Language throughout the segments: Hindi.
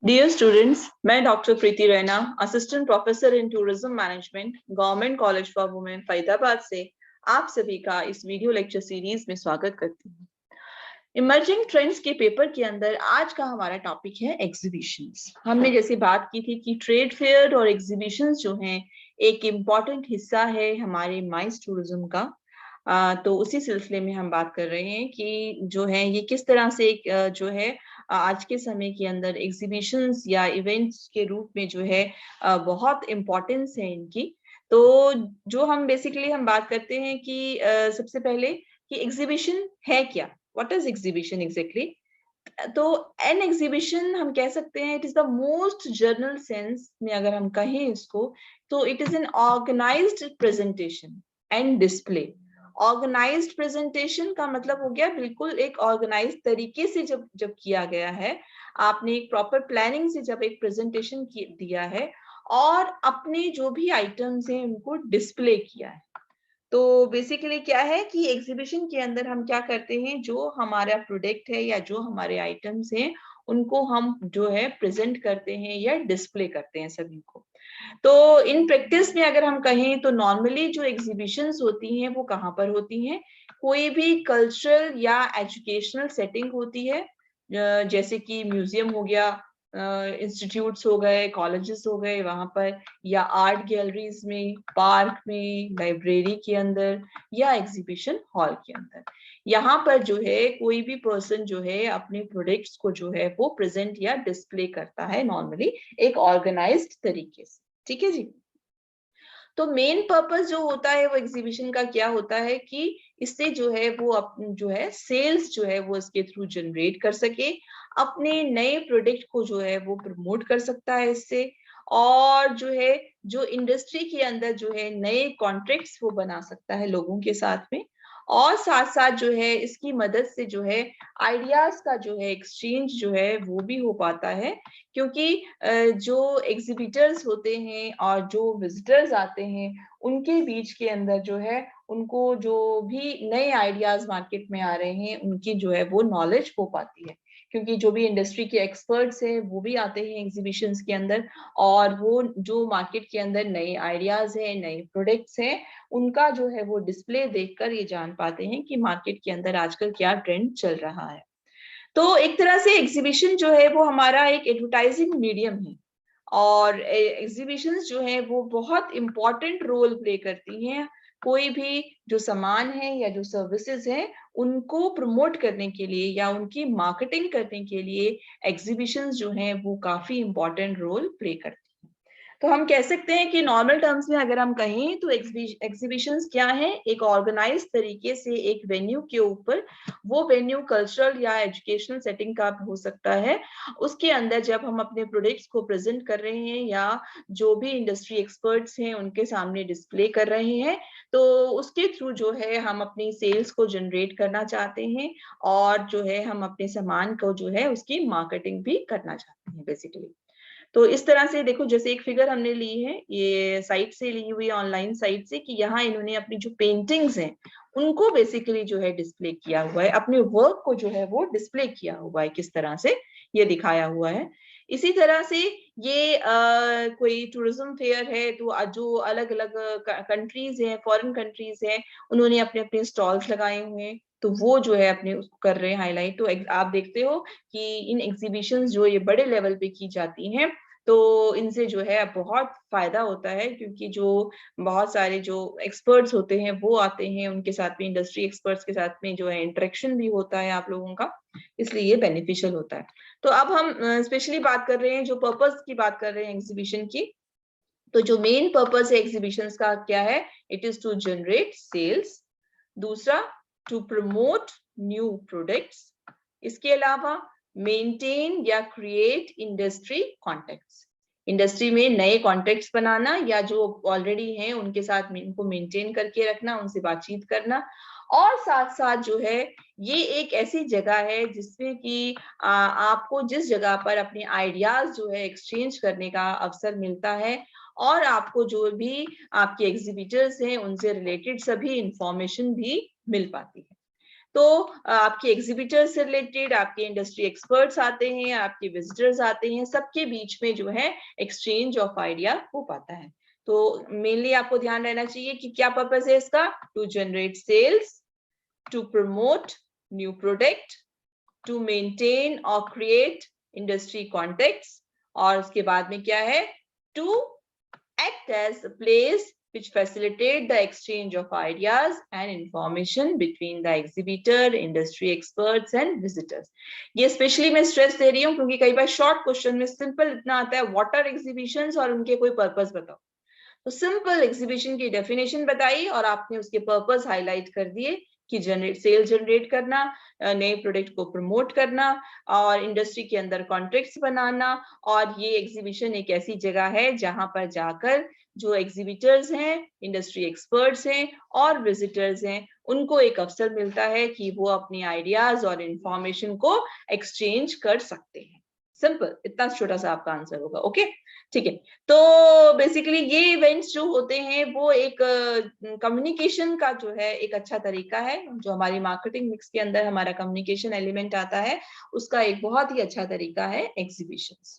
डियर स्टूडेंट्स, मैं doctor Preeti Raina, assistant professor in tourism management, government college for women Faridabad से आप सभी का इस वीडियो लेक्चर सीरीज में स्वागत करती हूँ। इमर्जिंग ट्रेंड्स के पेपर के अंदर आज का हमारा टॉपिक है एग्जीबिशंस। हमने जैसे बात की थी कि ट्रेड फेयर और एग्जीबिशंस जो हैं एक इम्पॉर्टेंट हिस्सा है हमारे माइस टूरिज्म का। तो उसी सिलसिले में हम बात कर रहे हैं कि जो है ये किस तरह से एक जो है आज के समय के अंदर एग्जीबिशंस या इवेंट्स के रूप में जो है बहुत इम्पोर्टेंस है इनकी। तो जो हम बेसिकली हम बात करते हैं कि सबसे पहले कि एग्जीबिशन है क्या, व्हाट इज एग्जीबिशन एग्जैक्टली। तो एन एग्जीबिशन हम कह सकते हैं it is the most general sense में अगर हम कहें इसको, तो it is an organised presentation and display. Organised presentation का मतलब हो गया बिल्कुल एक ऑर्गेनाइज्ड तरीके से जब जब किया गया है, आपने एक प्रॉपर प्लानिंग से जब एक प्रेजेंटेशन दिया है और अपने जो भी आइटम्स हैं उनको डिस्प्ले किया है। तो बेसिकली क्या है कि एग्जीबिशन के अंदर हम क्या करते हैं, जो हमारा प्रोडक्ट है या जो हमारे आइटम्स हैं उनको हम जो है प्रेजेंट करते हैं या डिस्प्ले करते हैं सभी को। तो इन प्रैक्टिस में अगर हम कहें तो नॉर्मली जो एग्जीबिशंस होती हैं वो कहाँ पर होती हैं, कोई भी कल्चरल या एजुकेशनल सेटिंग होती है, जैसे कि म्यूजियम हो गया, इंस्टीट्यूट्स हो गए, कॉलेजेस हो गए वहां पर, या आर्ट गैलरीज में, पार्क में, लाइब्रेरी के अंदर या एग्जीबिशन हॉल के अंदर। यहाँ पर जो है कोई भी पर्सन जो है अपने प्रोडक्ट्स को जो है वो प्रेजेंट या डिस्प्ले करता है नॉर्मली एक ऑर्गेनाइज्ड तरीके से। ठीक है जी। तो मेन पर्पस जो होता है वो एग्जीबिशन का क्या होता है कि इससे जो है वो जो है सेल्स जो है वो इसके थ्रू जनरेट कर सके, अपने नए प्रोडक्ट को जो है वो प्रमोट कर सकता है इससे, और जो है जो इंडस्ट्री के अंदर जो है नए कॉन्ट्रैक्ट्स वो बना सकता है लोगों के साथ में, और साथ साथ जो है इसकी मदद से जो है आइडियाज का जो है एक्सचेंज जो है वो भी हो पाता है। क्योंकि जो एग्जिबिटर्स होते हैं और जो विजिटर्स आते हैं उनके बीच के अंदर जो है उनको जो भी नए आइडियाज मार्केट में आ रहे हैं उनकी जो है वो नॉलेज हो पाती है, क्योंकि जो भी इंडस्ट्री के एक्सपर्ट्स हैं वो भी आते हैं एग्जीबिशंस के अंदर, और वो जो मार्केट के अंदर नए आइडियाज हैं, नए प्रोडक्ट्स हैं, उनका जो है वो डिस्प्ले देखकर ये जान पाते हैं कि मार्केट के अंदर आजकल क्या ट्रेंड चल रहा है। तो एक तरह से एग्जीबिशन जो है वो हमारा एक एडवर्टाइजिंग मीडियम है, और एग्जीबिशंस जो है वो बहुत इंपॉर्टेंट रोल प्ले करती हैं कोई भी जो सामान है या जो सर्विसेज है उनको प्रमोट करने के लिए या उनकी मार्केटिंग करने के लिए एग्जीबिशंस जो हैं वो काफी इंपॉर्टेंट रोल प्ले करती हैं। तो हम कह सकते हैं कि नॉर्मल टर्म्स में अगर हम कहें तो एग्जीबिशंस क्या है, एक ऑर्गेनाइज तरीके से एक वेन्यू के ऊपर, वो वेन्यू कल्चरल या एजुकेशनल सेटिंग का हो सकता है, उसके अंदर जब हम अपने प्रोडक्ट्स को प्रेजेंट कर रहे हैं या जो भी इंडस्ट्री एक्सपर्ट्स हैं उनके सामने डिस्प्ले कर रहे हैं, तो उसके थ्रू जो है हम अपनी सेल्स को जनरेट करना चाहते हैं, और जो है हम अपने सामान को जो है उसकी मार्केटिंग भी करना चाहते हैं बेसिकली। तो इस तरह से देखो, जैसे एक फिगर हमने ली है, ये साइट से ली हुई है, ऑनलाइन साइट से, कि यहाँ इन्होंने अपनी जो पेंटिंग्स हैं उनको बेसिकली जो है डिस्प्ले किया हुआ है, अपने वर्क को जो है वो डिस्प्ले किया हुआ है, किस तरह से ये दिखाया हुआ है। इसी तरह से ये कोई टूरिज्म फेयर है तो जो अलग अलग कंट्रीज हैं, फॉरेन कंट्रीज हैं, उन्होंने अपने अपने स्टॉल्स लगाए हुए हैं, तो वो जो है अपने उसको कर रहे हैं हाईलाइट। तो आप देखते हो कि इन एग्जीबिशंस जो ये बड़े लेवल पे की जाती हैं तो इनसे जो है बहुत फायदा होता है, क्योंकि जो बहुत सारे जो एक्सपर्ट्स होते हैं वो आते हैं, उनके साथ में इंडस्ट्री एक्सपर्ट्स के साथ में जो है इंटरेक्शन भी होता है आप लोगों का, इसलिए ये बेनिफिशियल होता है। तो अब हम स्पेशली बात कर रहे हैं, जो पर्पस की बात कर रहे हैं एग्जीबिशन की, तो जो मेन पर्पस है एग्जीबिशंस का क्या है, it is to generate sales. दूसरा, टू प्रमोट न्यू प्रोडक्ट्स। इसके अलावा मेंटेन या क्रिएट इंडस्ट्री कॉन्टेक्ट्स, इंडस्ट्री में नए कॉन्टेक्ट्स बनाना, या जो ऑलरेडी हैं उनके साथ उनको मेंटेन करके रखना, उनसे बातचीत करना। और साथ साथ जो है ये एक ऐसी जगह है जिसमें कि आपको जिस जगह पर अपने आइडियाज जो है एक्सचेंज करने का अवसर मिलता है, और आपको जो भी आपके एग्जीबिटर्स हैं उनसे रिलेटेड सभी इंफॉर्मेशन भी मिल पाती है। तो आपके एग्जीबिटर से रिलेटेड आपके इंडस्ट्री एक्सपर्ट्स आते हैं, आपके विजिटर्स आते हैं, सबके बीच में जो है एक्सचेंज ऑफ आइडिया हो पाता है। तो मेनली आपको ध्यान रहना चाहिए कि क्या पर्पस है इसका, to generate sales, to promote new product, to maintain और क्रिएट इंडस्ट्री कॉन्टेक्ट्स, और उसके बाद में क्या है, to act as a place which facilitate the exchange of ideas and information between the exhibitor, industry experts and visitors. ये स्पेशली मैं स्ट्रेस दे रही हूँ क्योंकि कई बार शॉर्ट क्वेश्चन में सिंपल इतना आता है, व्हाट आर एग्जीबिशंस और उनके कोई पर्पस बताओ। तो सिंपल एग्जीबिशन की डेफिनेशन बताई और आपने उसके पर्पस हाईलाइट कर दिए कि सेल जनरेट करना, नए प्रोडक्ट को प्रमोट करना और इंडस्ट्री के अंदर कॉन्ट्रैक्ट्स बनाना। और ये एग्जीबिशन एक ऐसी जगह है जहां पर जाकर जो एग्जीबिटर्स हैं, इंडस्ट्री एक्सपर्ट्स हैं और विजिटर्स हैं, उनको एक अवसर मिलता है कि वो अपनी आइडियाज और इंफॉर्मेशन को एक्सचेंज कर सकते हैं। सिंपल, इतना छोटा सा आपका आंसर होगा। ओके, ठीक है। तो बेसिकली ये इवेंट्स जो होते हैं वो एक कम्युनिकेशन का जो है एक अच्छा तरीका है, जो हमारी मार्केटिंग मिक्स के अंदर हमारा कम्युनिकेशन एलिमेंट आता है, उसका एक बहुत ही अच्छा तरीका है एग्जीबिशंस।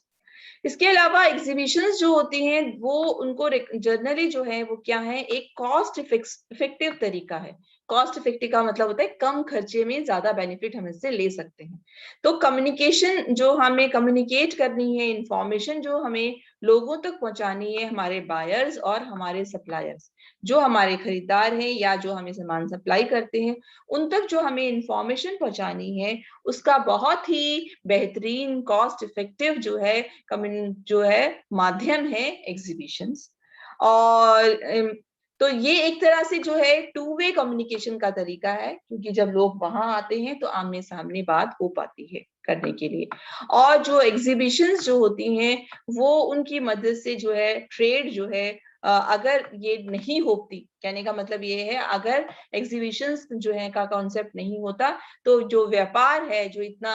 इसके अलावा एग्जीबिशंस जो होती हैं वो उनको जनरली जो है वो क्या है, एक कॉस्ट इफेक्टिव तरीका है। कॉस्ट इफेक्टिव का मतलब होता है कम खर्चे में ज्यादा बेनिफिट हम इससे ले सकते हैं। तो कम्युनिकेशन जो हमें कम्युनिकेट करनी है, इंफॉर्मेशन जो हमें लोगों तक पहुंचानी है, हमारे बायर्स और हमारे सप्लायर्स, जो हमारे खरीदार हैं या जो हमें सामान सप्लाई करते हैं, उन तक जो हमें इंफॉर्मेशन पहुंचानी है, उसका बहुत ही बेहतरीन कॉस्ट इफेक्टिव जो है माध्यम है एग्जीबिशंस। और तो ये एक तरह से जो है टू वे कम्युनिकेशन का तरीका है, क्योंकि जब लोग वहां आते हैं तो आमने सामने बात हो पाती है करने के लिए। और जो एग्जीबिशंस जो होती हैं वो उनकी मदद से जो है ट्रेड जो है, अगर ये नहीं होती, कहने का मतलब ये है अगर एग्जीबिशंस जो है का कॉन्सेप्ट नहीं होता तो जो व्यापार है जो इतना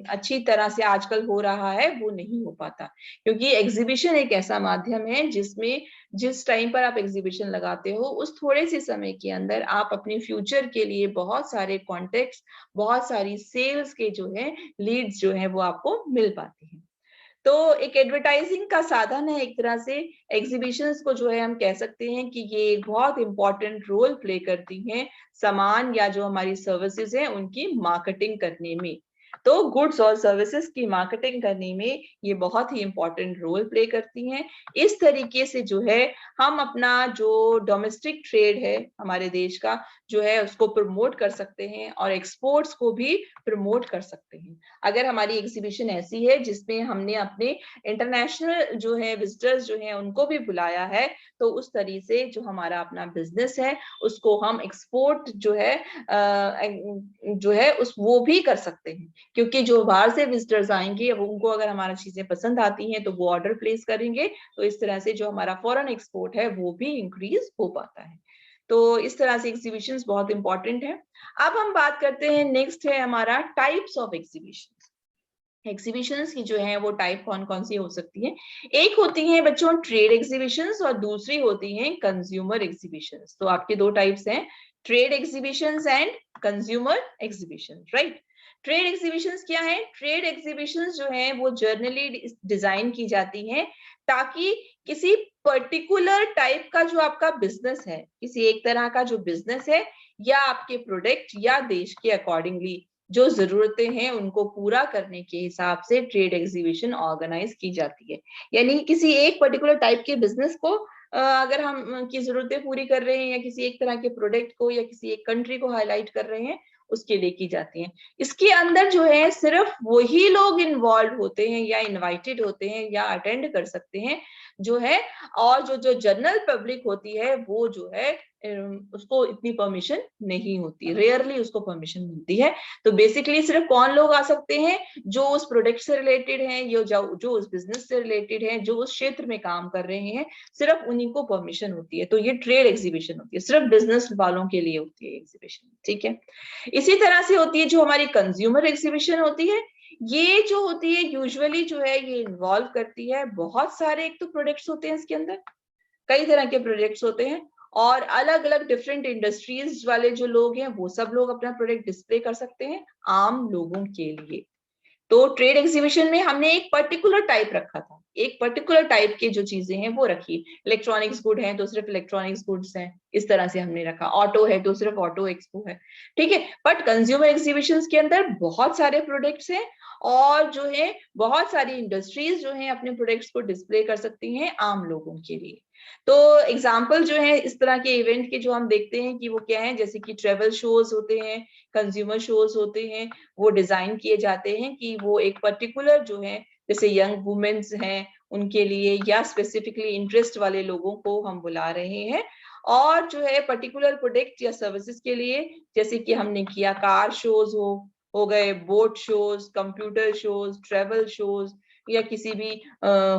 अच्छी तरह से आजकल हो रहा है वो नहीं हो पाता। क्योंकि एग्जीबिशन एक ऐसा माध्यम है जिसमें जिस टाइम पर आप एग्जीबिशन लगाते हो उस थोड़े से समय के अंदर आप अपने फ्यूचर के लिए बहुत सारे कॉन्टेक्ट्स, बहुत सारी सेल्स के जो है लीड्स जो है वो आपको मिल पाती हैं। तो एक एडवर्टाइजिंग का साधन है एक तरह से। एग्जीबिशंस को जो है हम कह सकते हैं कि ये एक बहुत इंपॉर्टेंट रोल प्ले करती हैं सामान या जो हमारी सर्विसेज हैं उनकी मार्केटिंग करने में। तो गुड्स और सर्विसेज की मार्केटिंग करने में ये बहुत ही इंपॉर्टेंट रोल प्ले करती हैं। इस तरीके से जो है हम अपना जो डोमेस्टिक ट्रेड है हमारे देश का जो है उसको प्रमोट कर सकते हैं और एक्सपोर्ट्स को भी प्रमोट कर सकते हैं। अगर हमारी एग्जीबिशन ऐसी है जिसमें हमने अपने इंटरनेशनल जो है विजिटर्स जो हैं उनको भी बुलाया है, तो उस तरीके से जो हमारा अपना बिजनेस है उसको हम एक्सपोर्ट जो है उस वो भी कर सकते हैं। क्योंकि जो बाहर से विजिटर्स आएंगे उनको अगर हमारी चीजें पसंद आती हैं तो वो ऑर्डर प्लेस करेंगे, तो इस तरह से जो हमारा फॉरेन एक्सपोर्ट है वो भी इंक्रीज हो पाता है। तो इस तरह से एग्जीबिशंस बहुत इंपॉर्टेंट है। अब हम बात करते हैं, नेक्स्ट है हमारा टाइप्स ऑफ एग्जीबिशन। एग्जीबिशंस की जो है वो टाइप कौन कौन सी हो सकती है। एक होती है बच्चों ट्रेड एग्जीबिशंस और दूसरी होती है कंज्यूमर एग्जीबिशंस। तो आपके दो टाइप्स हैं, trade exhibitions and consumer exhibitions, right. Trade exhibitions क्या है, ट्रेड एग्जीबिशंस जो है वो जर्नली डिजाइन की जाती हैं ताकि किसी पर्टिकुलर टाइप का जो आपका बिजनेस है, किसी एक तरह का जो बिजनेस है या आपके प्रोडक्ट या देश के अकॉर्डिंगली जो जरूरतें हैं उनको पूरा करने के हिसाब से ट्रेड एग्जीबिशन ऑर्गेनाइज की जाती है। यानी किसी एक पर्टिकुलर टाइप के बिजनेस को अगर हम की जरूरतें पूरी कर रहे हैं या किसी एक तरह के प्रोडक्ट को या किसी एक कंट्री को हाईलाइट कर रहे हैं उसके लिए की जाती हैं। इसके अंदर जो है सिर्फ वही लोग इन्वॉल्व होते हैं या इनवाइटेड होते हैं या अटेंड कर सकते हैं जो है, और जो जनरल पब्लिक होती है वो जो है उसको इतनी परमिशन नहीं होती, रेयरली उसको परमिशन मिलती है। तो बेसिकली सिर्फ कौन लोग आ सकते हैं, जो उस प्रोडक्ट से रिलेटेड हैं, जो उस बिजनेस से रिलेटेड हैं, जो उस क्षेत्र में काम कर रहे हैं, सिर्फ उन्हीं को परमिशन होती है। तो ये ट्रेड एग्जीबिशन होती है, सिर्फ बिजनेस वालों के लिए होती है एग्जीबिशन, ठीक है। इसी तरह से होती है जो हमारी कंज्यूमर एग्जीबिशन होती है। ये जो होती है यूजुअली जो है ये इन्वॉल्व करती है बहुत सारे, एक तो प्रोडक्ट्स होते हैं इसके अंदर, कई तरह के प्रोडक्ट्स होते हैं और अलग अलग डिफरेंट इंडस्ट्रीज वाले जो लोग हैं वो सब लोग अपना प्रोडक्ट डिस्प्ले कर सकते हैं आम लोगों के लिए। तो ट्रेड एग्जीबिशन में हमने एक पर्टिकुलर टाइप रखा था, एक पर्टिकुलर टाइप के जो चीजें हैं वो रखी। इलेक्ट्रॉनिक्स गुड है तो सिर्फ इलेक्ट्रॉनिक्स गुड्स हैं, इस तरह से हमने रखा। ऑटो है तो सिर्फ ऑटो एक्सपो है, ठीक है। बट कंज्यूमर एग्जीबिशंस के अंदर बहुत सारे प्रोडक्ट्स हैं और जो है बहुत सारी इंडस्ट्रीज जो है अपने प्रोडक्ट्स को डिस्प्ले कर सकती हैं आम लोगों के लिए। तो एग्जाम्पल जो है इस तरह के इवेंट के जो हम देखते हैं कि वो क्या है, जैसे कि ट्रेवल शोज होते हैं, कंज्यूमर शोज होते हैं, वो डिजाइन किए जाते हैं कि वो एक पर्टिकुलर जो है, जैसे यंग वुमेन्स हैं उनके लिए या स्पेसिफिकली इंटरेस्ट वाले लोगों को हम बुला रहे हैं, और जो है पर्टिकुलर प्रोडक्ट या सर्विसेज के लिए, जैसे कि हमने किया कार शोज हो गए, boat shows, computer shows, travel shows, या किसी भी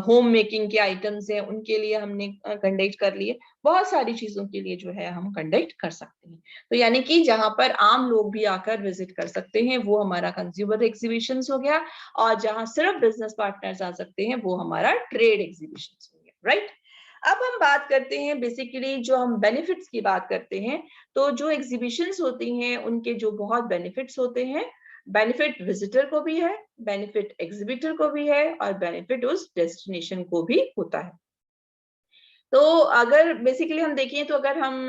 होम मेकिंग के आइटम्स हैं उनके लिए हमने कंडक्ट कर लिए। बहुत सारी चीजों के लिए जो है हम कंडक्ट कर सकते हैं। तो यानी कि जहां पर आम लोग भी आकर विजिट कर सकते हैं वो हमारा कंज्यूमर एग्जीबिशन हो गया, और जहां सिर्फ बिजनेस पार्टनर्स आ सकते हैं वो हमारा ट्रेड एग्जीबिशन हो गया, राइट। अब हम बात करते हैं बेसिकली, जो हम बेनिफिट्स की बात करते हैं, तो जो एग्जीबिशंस होती हैं उनके जो बहुत बेनिफिट्स होते हैं, बेनिफिट विजिटर को भी है, बेनिफिट एग्जीबिटर को भी है, और बेनिफिट उस डेस्टिनेशन को भी होता है। तो अगर बेसिकली हम देखें तो अगर हम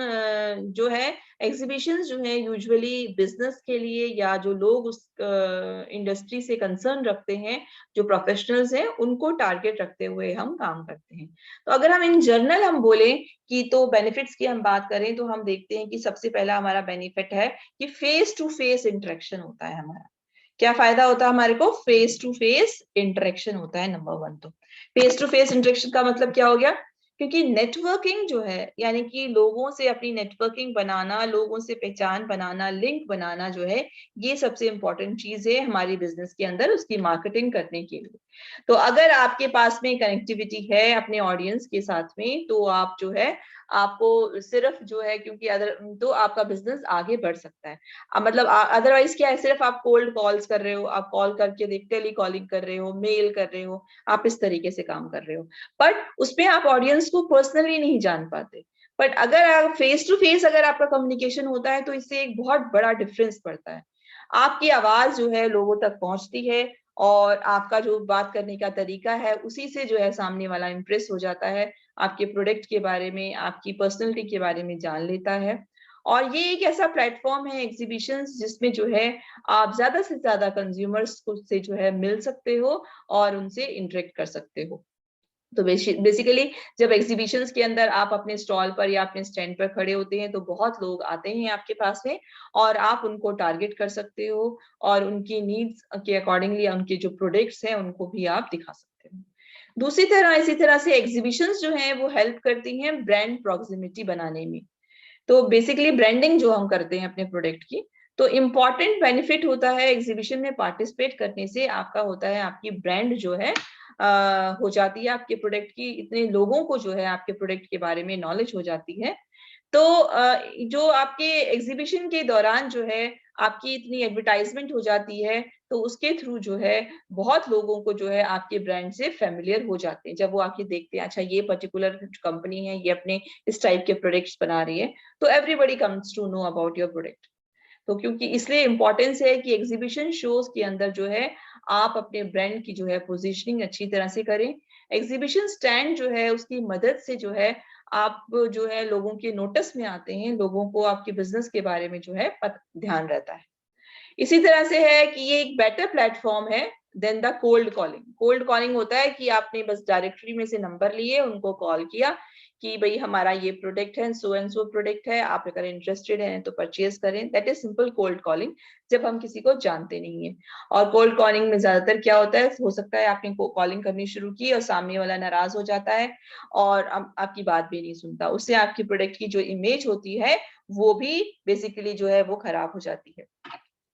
जो है एग्जीबिशंस जो है यूजुअली बिजनेस के लिए या जो लोग उस इंडस्ट्री से कंसर्न रखते हैं, जो प्रोफेशनल्स हैं, उनको टारगेट रखते हुए हम काम करते हैं। तो अगर हम इन जनरल हम बोले कि तो बेनिफिट्स की हम बात करें तो हम देखते हैं कि सबसे पहला हमारा बेनिफिट है कि फेस टू फेस इंटरेक्शन होता है हमारा। क्या फायदा होता है हमारे को? फेस टू फेस इंटरेक्शन होता है नंबर वन। तो फेस टू फेस इंटरेक्शन का मतलब क्या हो गया? क्योंकि नेटवर्किंग जो है, यानी कि लोगों से अपनी नेटवर्किंग बनाना, लोगों से पहचान बनाना, लिंक बनाना जो है, ये सबसे इंपॉर्टेंट चीज है हमारी बिजनेस के अंदर उसकी मार्केटिंग करने के लिए। तो अगर आपके पास में कनेक्टिविटी है अपने ऑडियंस के साथ में, तो आप जो है आपको सिर्फ जो है, क्योंकि अदर तो आपका बिजनेस आगे बढ़ सकता है। मतलब अदरवाइज क्या है, सिर्फ आप कोल्ड कॉल्स कर रहे हो, आप कॉल करके देख, टेली कॉलिंग कर रहे हो, मेल कर रहे हो, आप इस तरीके से काम कर रहे हो, बट उसमें आप ऑडियंस को पर्सनली नहीं जान पाते। बट अगर आप फेस टू फेस अगर आपका कम्युनिकेशन होता है तो इससे एक बहुत बड़ा डिफरेंस पड़ता है। आपकी आवाज जो है लोगों तक पहुंचती है, और आपका जो बात करने का तरीका है उसी से जो है सामने वाला इंप्रेस हो जाता है, आपके प्रोडक्ट के बारे में, आपकी पर्सनैलिटी के बारे में जान लेता है। और ये एक ऐसा प्लेटफॉर्म है एग्जीबिशंस जिसमें जो है आप ज्यादा से ज्यादा कंज्यूमर्स को से जो है मिल सकते हो और उनसे इंटरेक्ट कर सकते हो। तो बेसिकली जब एग्जीबिशंस के अंदर आप अपने स्टॉल पर या अपने स्टैंड पर खड़े होते हैं तो बहुत लोग आते हैं आपके पास में, और आप उनको टारगेट कर सकते हो और उनकी नीड्स के अकॉर्डिंगली उनके जो प्रोडक्ट्स हैं उनको भी आप दिखा सकते हो। दूसरी तरह इसी तरह से एग्जीबिशंस जो हैं वो हेल्प करती हैं ब्रांड प्रॉक्सिमिटी बनाने में। तो बेसिकली ब्रांडिंग जो हम करते हैं अपने प्रोडक्ट की, तो इम्पॉर्टेंट बेनिफिट होता है एग्जीबिशन में पार्टिसिपेट करने से, आपका होता है आपकी ब्रांड जो है हो जाती है आपके प्रोडक्ट की, इतने लोगों को जो है आपके प्रोडक्ट के बारे में नॉलेज हो जाती है। तो जो आपके एग्जीबिशन के दौरान जो है आपकी इतनी एडवर्टाइजमेंट हो जाती है, तो उसके थ्रू जो है बहुत लोगों को जो है आपके ब्रांड से फेमिलियर हो जाते हैं। जब वो आके देखते हैं अच्छा ये पर्टिकुलर कंपनी है, ये अपने इस टाइप के प्रोडक्ट्स बना रही है, तो everybody comes to know about your product. तो क्योंकि इसलिए इम्पोर्टेंस है कि एग्जीबिशन शोज के अंदर जो है आप अपने ब्रांड की जो है पोजीशनिंग अच्छी तरह से करें। एग्जीबिशन स्टैंड जो है उसकी मदद से जो है आप जो है लोगों के नोटिस में आते हैं, लोगों को आपके बिजनेस के बारे में जो है ध्यान रहता है। इसी तरह से है कि ये एक बेटर प्लेटफॉर्म है than the cold calling. Cold calling होता है कि आपने बस डायरेक्टरी में से नंबर लिए, उनको कॉल किया कि भाई हमारा ये प्रोडक्ट है, सो एंड सो प्रोडक्ट है, आप अगर इंटरेस्टेड हैं तो परचेज करें। That is simple cold calling, जब हम किसी को जानते नहीं है। और कोल्ड कॉलिंग में ज्यादातर क्या होता है, हो सकता है आपने कॉलिंग करनी शुरू की और सामने वाला नाराज हो जाता है और आपकी बात भी नहीं सुनता, उससे आपकी प्रोडक्ट की जो इमेज होती है वो भी बेसिकली जो है वो खराब हो जाती है।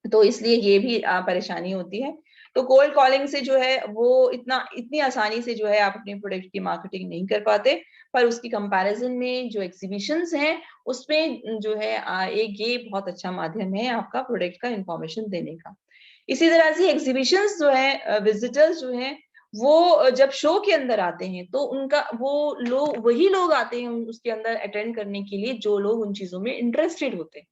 तो इसलिए ये भी परेशानी होती है। तो कोल्ड कॉलिंग से जो है वो इतनी आसानी से जो है आप अपने प्रोडक्ट की मार्केटिंग नहीं कर पाते, पर उसकी कंपैरिजन में जो एग्जीबिशंस हैं उसमें जो है एक ये बहुत अच्छा माध्यम है आपका प्रोडक्ट का इंफॉर्मेशन देने का। इसी तरह से एग्जीबिशंस जो है विजिटर्स जो है वो जब शो के अंदर आते हैं तो उनका वही लोग आते हैं उसके अंदर अटेंड करने के लिए जो लोग उन चीजों में इंटरेस्टेड होते हैं।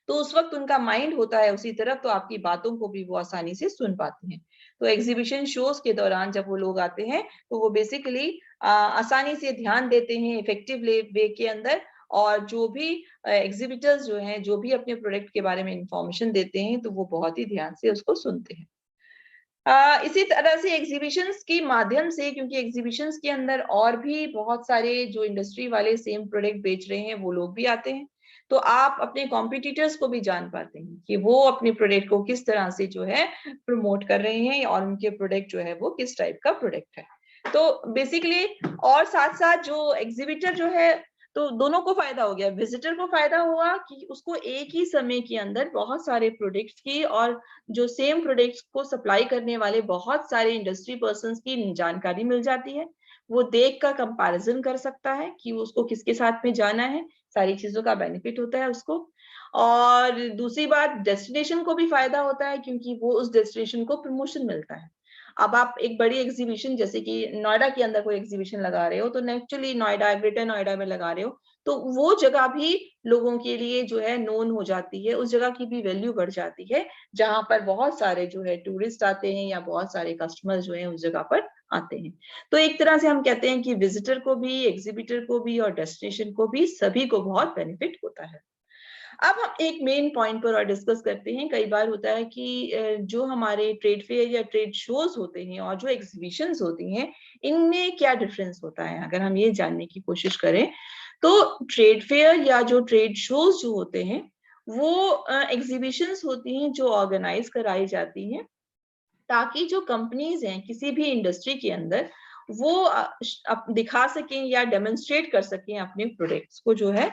तो उस वक्त उनका माइंड होता है उसी तरफ, तो आपकी बातों को भी वो आसानी से सुन पाते हैं। तो एग्जीबिशन शोज के दौरान जब वो लोग आते हैं तो वो बेसिकली आसानी से ध्यान देते हैं इफेक्टिव वे के अंदर, और जो भी एग्जिबिटर्स जो हैं जो भी अपने प्रोडक्ट के बारे में इंफॉर्मेशन देते हैं तो वो बहुत ही ध्यान से उसको सुनते हैं। इसी तरह से एग्जीबिशंस के माध्यम से, क्योंकि एग्जीबिशंस के अंदर और भी बहुत सारे जो इंडस्ट्री वाले सेम प्रोडक्ट बेच रहे हैं वो लोग भी आते हैं, तो आप अपने कॉम्पिटिटर्स को भी जान पाते हैं कि वो अपने प्रोडक्ट को किस तरह से जो है प्रमोट कर रहे हैं और उनके प्रोडक्ट जो है वो किस टाइप का प्रोडक्ट है। तो बेसिकली और साथ साथ जो एग्जीबिटर जो है, तो दोनों को फायदा हो गया। विजिटर को फायदा हुआ कि उसको एक ही समय के अंदर बहुत सारे प्रोडक्ट्स की और जो सेम प्रोडक्ट्स को सप्लाई करने वाले बहुत सारे इंडस्ट्री पर्संस की जानकारी मिल जाती है। वो देख कर कंपैरिजन कर सकता है कि उसको किसके साथ में जाना है, सारी चीजों का बेनिफिट होता है उसको। और दूसरी बात, डेस्टिनेशन को भी फायदा होता है क्योंकि वो उस डेस्टिनेशन को प्रमोशन मिलता है। अब आप एक बड़ी एग्जीबिशन जैसे कि नोएडा के अंदर कोई एग्जीबिशन लगा रहे हो, तो नेचुरली नोएडा, ग्रेटर नोएडा में लगा रहे हो, तो वो जगह भी लोगों के लिए जो है नोन हो जाती है, उस जगह की भी वैल्यू बढ़ जाती है, जहां पर बहुत सारे जो है टूरिस्ट आते हैं या बहुत सारे कस्टमर जो है उस जगह पर आते हैं। तो एक तरह से हम कहते हैं कि विजिटर को भी, एग्जीबिटर को भी और डेस्टिनेशन को भी, सभी को बहुत बेनिफिट होता है। अब हम एक मेन पॉइंट पर और डिस्कस करते हैं। कई बार होता है कि जो हमारे ट्रेड फेयर या ट्रेड शोज होते हैं और जो एग्जीबिशंस होती हैं, इनमें क्या डिफरेंस होता है, अगर हम ये जानने की कोशिश करें तो ट्रेड फेयर या जो ट्रेड शोज जो होते हैं वो एग्जीबिशंस होती हैं जो ऑर्गेनाइज कराई जाती हैं ताकि जो कंपनीज हैं किसी भी इंडस्ट्री के अंदर वो दिखा सकें या डेमोन्स्ट्रेट कर सकें अपने प्रोडक्ट्स को जो है,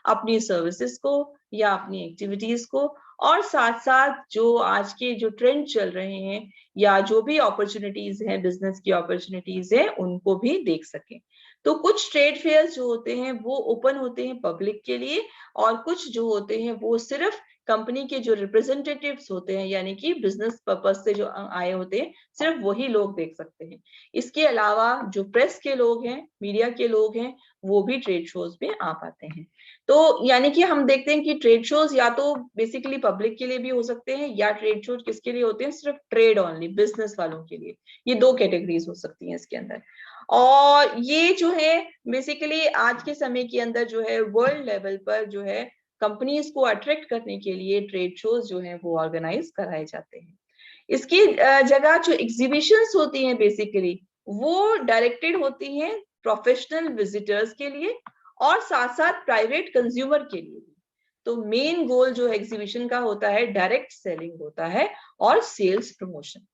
अपनी सर्विसेज को या अपनी एक्टिविटीज को, और साथ साथ जो आज के जो ट्रेंड चल रहे हैं या जो भी अपॉर्चुनिटीज हैं, बिजनेस की अपॉर्चुनिटीज हैं, उनको भी देख सकें। तो कुछ ट्रेड फेयर्स जो होते हैं वो ओपन होते हैं पब्लिक के लिए, और कुछ जो होते हैं वो सिर्फ कंपनी के जो रिप्रेजेंटेटिव्स होते हैं यानी कि बिजनेस पर्पस से जो आए होते हैं, सिर्फ वही लोग देख सकते हैं। इसके अलावा जो प्रेस के लोग हैं, मीडिया के लोग हैं, वो भी ट्रेड शोज में आ पाते हैं। तो यानी कि हम देखते हैं कि ट्रेड शोज या तो बेसिकली पब्लिक के लिए भी हो सकते हैं, या ट्रेड शोज किसके लिए होते हैं, सिर्फ ट्रेड ओनली, बिजनेस वालों के लिए। ये दो कैटेगरीज हो सकती हैं इसके अंदर। और ये जो है बेसिकली आज के समय के अंदर जो है वर्ल्ड लेवल पर जो है कंपनीज को अट्रैक्ट करने के लिए ट्रेड शोज जो हैं वो ऑर्गेनाइज कराए जाते हैं। इसकी जगह जो एग्जीबिशंस होती हैं बेसिकली वो डायरेक्टेड होती हैं प्रोफेशनल विजिटर्स के लिए और साथ साथ प्राइवेट कंज्यूमर के लिए भी। तो मेन गोल जो एग्जीबिशन का होता है डायरेक्ट सेलिंग होता है और सेल्स प्रमोशन।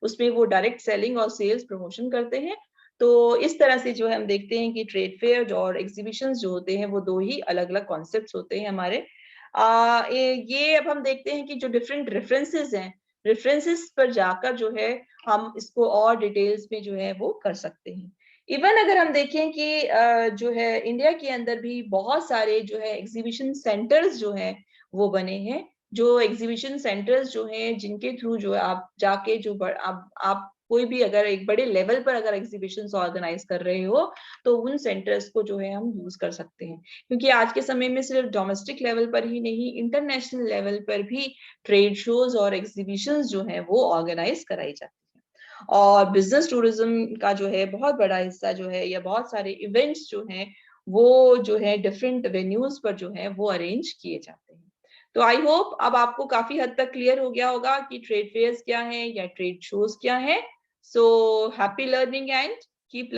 उसमें वो डायरेक्ट सेलिंग और सेल्स प्रमोशन करते हैं। तो इस तरह से जो है हम देखते हैं कि ट्रेड फेयर और एग्जीबिशंस जो होते हैं वो दो ही अलग अलग कॉन्सेप्ट्स होते हैं हमारे। ये अब हम देखते हैं कि जो डिफरेंट रेफरेंसेस हैं, रेफरेंसेस पर जाकर जो है हम इसको और डिटेल्स में जो है वो कर सकते हैं। इवन अगर हम देखें कि जो है इंडिया के अंदर भी बहुत सारे जो है एग्जीबिशन सेंटर्स जो हैं वो बने हैं। जो एग्जीबिशन सेंटर्स जो हैं जिनके थ्रू जो है आप जाके जो आप कोई भी अगर एक बड़े लेवल पर अगर एग्जीबिशंस ऑर्गेनाइज कर रहे हो तो उन सेंटर्स को जो है हम यूज कर सकते हैं, क्योंकि आज के समय में सिर्फ डोमेस्टिक लेवल पर ही नहीं, इंटरनेशनल लेवल पर भी ट्रेड शोज और एग्जीबिशंस जो है वो ऑर्गेनाइज कराई जाती है। और बिजनेस टूरिज्म का जो है बहुत बड़ा हिस्सा जो है, या बहुत सारे इवेंट्स जो हैं वो जो है डिफरेंट वेन्यूज पर जो है वो अरेंज किए जाते हैं। तो आई होप अब आपको काफी हद तक क्लियर हो गया होगा कि ट्रेड फेयर्स क्या है या ट्रेड शोज क्या है। So happy learning and keep